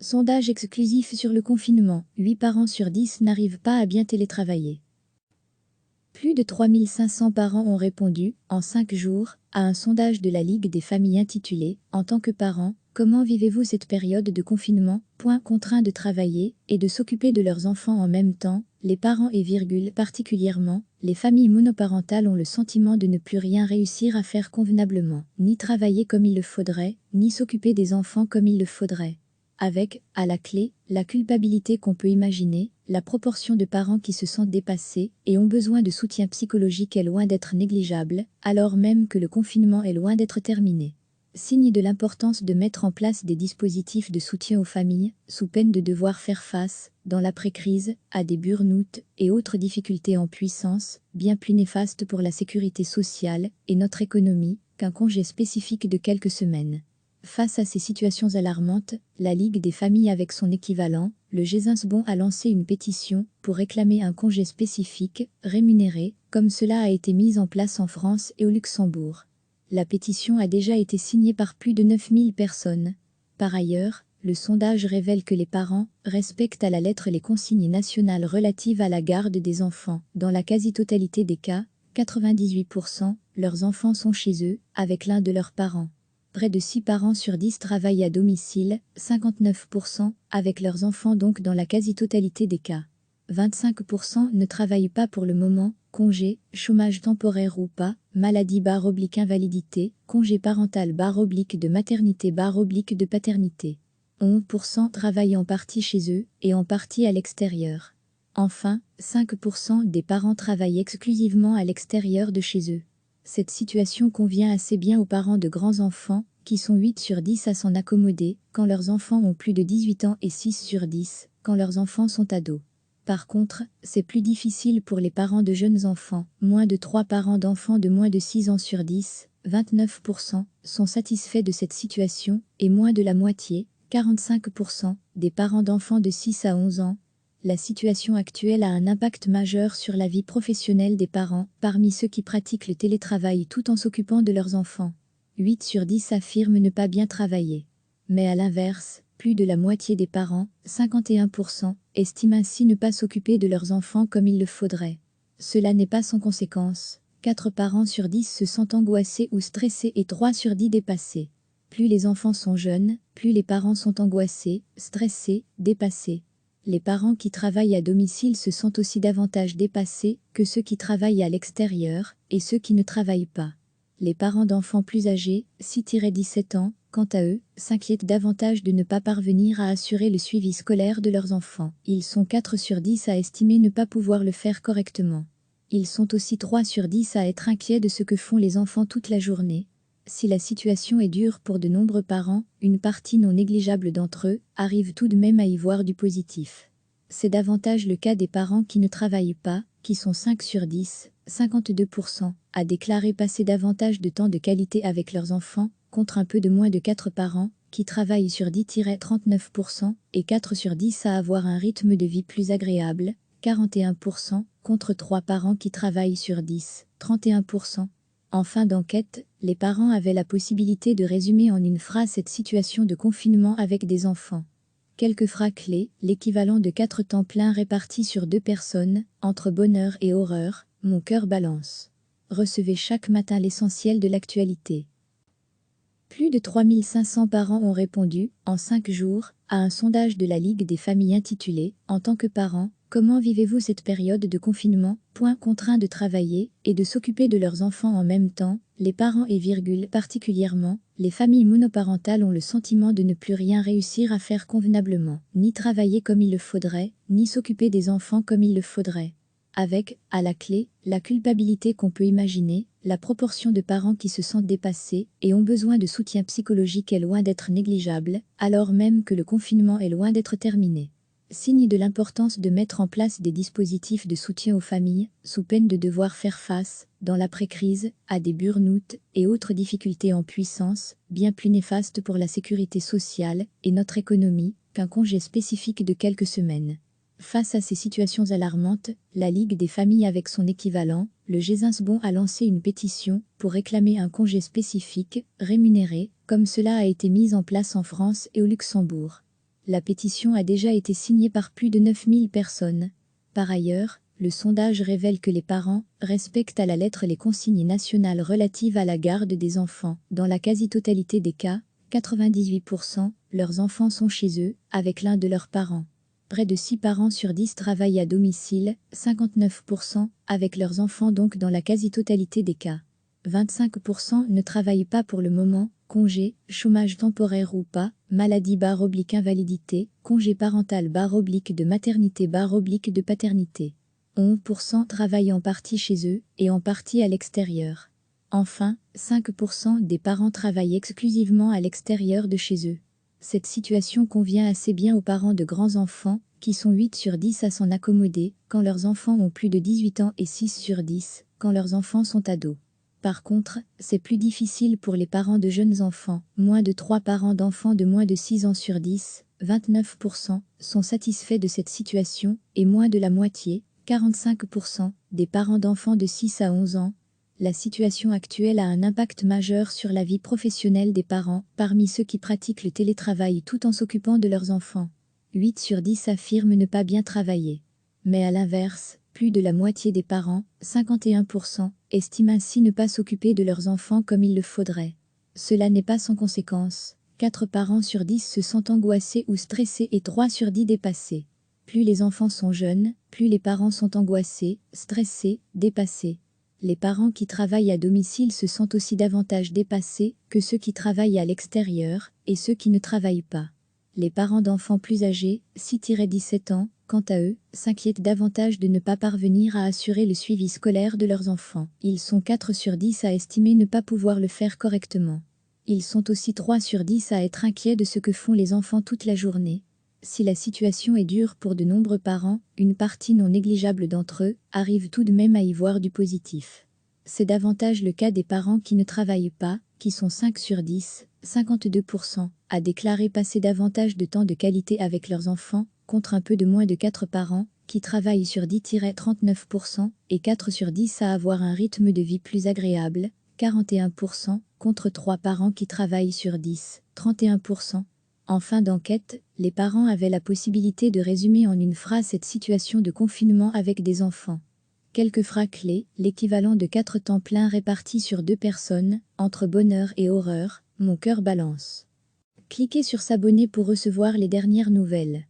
Sondage exclusif sur le confinement, 8 parents sur 10 n'arrivent pas à bien télétravailler. Plus de 3500 parents ont répondu, en 5 jours, à un sondage de la Ligue des familles intitulé « En tant que parents, comment vivez-vous cette période de confinement, contraints de travailler et de s'occuper de leurs enfants en même temps, les parents et particulièrement, les familles monoparentales ont le sentiment de ne plus rien réussir à faire convenablement, ni travailler comme il le faudrait, ni s'occuper des enfants comme il le faudrait. Avec, à la clé, la culpabilité qu'on peut imaginer, la proportion de parents qui se sentent dépassés et ont besoin de soutien psychologique est loin d'être négligeable, alors même que le confinement est loin d'être terminé. Signe de l'importance de mettre en place des dispositifs de soutien aux familles, sous peine de devoir faire face, dans l'après-crise, à des burn-out et autres difficultés en puissance, bien plus néfastes pour la sécurité sociale et notre économie, qu'un congé spécifique de quelques semaines. Face à ces situations alarmantes, la Ligue des familles avec son équivalent, le Gézinsbon a lancé une pétition pour réclamer un congé spécifique, rémunéré, comme cela a été mis en place en France et au Luxembourg. La pétition a déjà été signée par plus de 9000 personnes. Par ailleurs, le sondage révèle que les parents respectent à la lettre les consignes nationales relatives à la garde des enfants. Dans la quasi-totalité des cas, 98%, leurs enfants sont chez eux, avec l'un de leurs parents. Près de 6 parents sur 10 travaillent à domicile, 59%, avec leurs enfants donc dans la quasi-totalité des cas. 25% ne travaillent pas pour le moment, congé, chômage temporaire ou pas, maladie/invalidité, congé parental/de maternité/de paternité. 11% travaillent en partie chez eux et en partie à l'extérieur. Enfin, 5% des parents travaillent exclusivement à l'extérieur de chez eux. Cette situation convient assez bien aux parents de grands enfants, qui sont 8 sur 10 à s'en accommoder, quand leurs enfants ont plus de 18 ans et 6 sur 10, quand leurs enfants sont ados. Par contre, c'est plus difficile pour les parents de jeunes enfants, moins de 3 parents d'enfants de moins de 6 ans sur 10, 29%, sont satisfaits de cette situation, et moins de la moitié, 45%, des parents d'enfants de 6 à 11 ans. La situation actuelle a un impact majeur sur la vie professionnelle des parents, parmi ceux qui pratiquent le télétravail tout en s'occupant de leurs enfants. 8 sur 10 affirment ne pas bien travailler. Mais à l'inverse, plus de la moitié des parents, 51%, estiment ainsi ne pas s'occuper de leurs enfants comme il le faudrait. Cela n'est pas sans conséquence. 4 parents sur 10 se sentent angoissés ou stressés et 3 sur 10 dépassés. Plus les enfants sont jeunes, plus les parents sont angoissés, stressés, dépassés. Les parents qui travaillent à domicile se sentent aussi davantage dépassés que ceux qui travaillent à l'extérieur et ceux qui ne travaillent pas. Les parents d'enfants plus âgés, 6-17 ans, quant à eux, s'inquiètent davantage de ne pas parvenir à assurer le suivi scolaire de leurs enfants. Ils sont 4 sur 10 à estimer ne pas pouvoir le faire correctement. Ils sont aussi 3 sur 10 à être inquiets de ce que font les enfants toute la journée. Si la situation est dure pour de nombreux parents, une partie non négligeable d'entre eux arrive tout de même à y voir du positif. C'est davantage le cas des parents qui ne travaillent pas, qui sont 5 sur 10, 52%, à déclarer passer davantage de temps de qualité avec leurs enfants, contre un peu de moins de 4 parents, qui travaillent sur 10-39%, et 4 sur 10 à avoir un rythme de vie plus agréable, 41%, contre 3 parents qui travaillent sur 10, 31%. En fin d'enquête, les parents avaient la possibilité de résumer en une phrase cette situation de confinement avec des enfants. Quelques phrases clés, l'équivalent de 4 temps pleins répartis sur 2 personnes, entre bonheur et horreur, mon cœur balance. Recevez chaque matin l'essentiel de l'actualité. Plus de 3500 parents ont répondu, en 5 jours, à un sondage de la Ligue des familles intitulé « En tant que parents, comment vivez-vous cette période de confinement, contraints de travailler et de s'occuper de leurs enfants en même temps, les parents et particulièrement, les familles monoparentales ont le sentiment de ne plus rien réussir à faire convenablement, ni travailler comme il le faudrait, ni s'occuper des enfants comme il le faudrait. Avec, à la clé, la culpabilité qu'on peut imaginer, la proportion de parents qui se sentent dépassés et ont besoin de soutien psychologique est loin d'être négligeable, alors même que le confinement est loin d'être terminé. Signe de l'importance de mettre en place des dispositifs de soutien aux familles, sous peine de devoir faire face, dans l'après-crise, à des burn-out et autres difficultés en puissance, bien plus néfastes pour la sécurité sociale et notre économie, qu'un congé spécifique de quelques semaines. Face à ces situations alarmantes, la Ligue des familles avec son équivalent, le Gézinsbon a lancé une pétition pour réclamer un congé spécifique, rémunéré, comme cela a été mis en place en France et au Luxembourg. La pétition a déjà été signée par plus de 9000 personnes. Par ailleurs, le sondage révèle que les parents respectent à la lettre les consignes nationales relatives à la garde des enfants. Dans la quasi-totalité des cas, 98%, leurs enfants sont chez eux, avec l'un de leurs parents. Près de 6 parents sur 10 travaillent à domicile, 59%, avec leurs enfants donc dans la quasi-totalité des cas. 25% ne travaillent pas pour le moment, congé, chômage temporaire ou pas, maladie/invalidité, congé parental/de maternité/de paternité. 11% travaillent en partie chez eux et en partie à l'extérieur. Enfin, 5% des parents travaillent exclusivement à l'extérieur de chez eux. Cette situation convient assez bien aux parents de grands enfants, qui sont 8 sur 10 à s'en accommoder, quand leurs enfants ont plus de 18 ans et 6 sur 10, quand leurs enfants sont ados. Par contre, c'est plus difficile pour les parents de jeunes enfants. Moins de 3 parents d'enfants de moins de 6 ans sur 10, 29%, sont satisfaits de cette situation, et moins de la moitié, 45%, des parents d'enfants de 6 à 11 ans. La situation actuelle a un impact majeur sur la vie professionnelle des parents, parmi ceux qui pratiquent le télétravail tout en s'occupant de leurs enfants. 8 sur 10 affirment ne pas bien travailler. Mais à l'inverse, plus de la moitié des parents, 51%, estiment ainsi ne pas s'occuper de leurs enfants comme il le faudrait. Cela n'est pas sans conséquence. 4 parents sur 10 se sentent angoissés ou stressés et 3 sur 10 dépassés. Plus les enfants sont jeunes, plus les parents sont angoissés, stressés, dépassés. Les parents qui travaillent à domicile se sentent aussi davantage dépassés que ceux qui travaillent à l'extérieur et ceux qui ne travaillent pas. Les parents d'enfants plus âgés, 6-17 ans, quant à eux, s'inquiètent davantage de ne pas parvenir à assurer le suivi scolaire de leurs enfants. Ils sont 4 sur 10 à estimer ne pas pouvoir le faire correctement. Ils sont aussi 3 sur 10 à être inquiets de ce que font les enfants toute la journée. Si la situation est dure pour de nombreux parents, une partie non négligeable d'entre eux arrive tout de même à y voir du positif. C'est davantage le cas des parents qui ne travaillent pas, qui sont 5 sur 10, 52%, à déclarer passer davantage de temps de qualité avec leurs enfants, contre un peu de moins de 4 parents, qui travaillent sur 10-39%, et 4 sur 10 à avoir un rythme de vie plus agréable, 41%, contre 3 parents qui travaillent sur 10, 31%. En fin d'enquête, les parents avaient la possibilité de résumer en une phrase cette situation de confinement avec des enfants. Quelques phrases clés, l'équivalent de 4 temps pleins répartis sur 2 personnes, entre bonheur et horreur, mon cœur balance. Cliquez sur s'abonner pour recevoir les dernières nouvelles.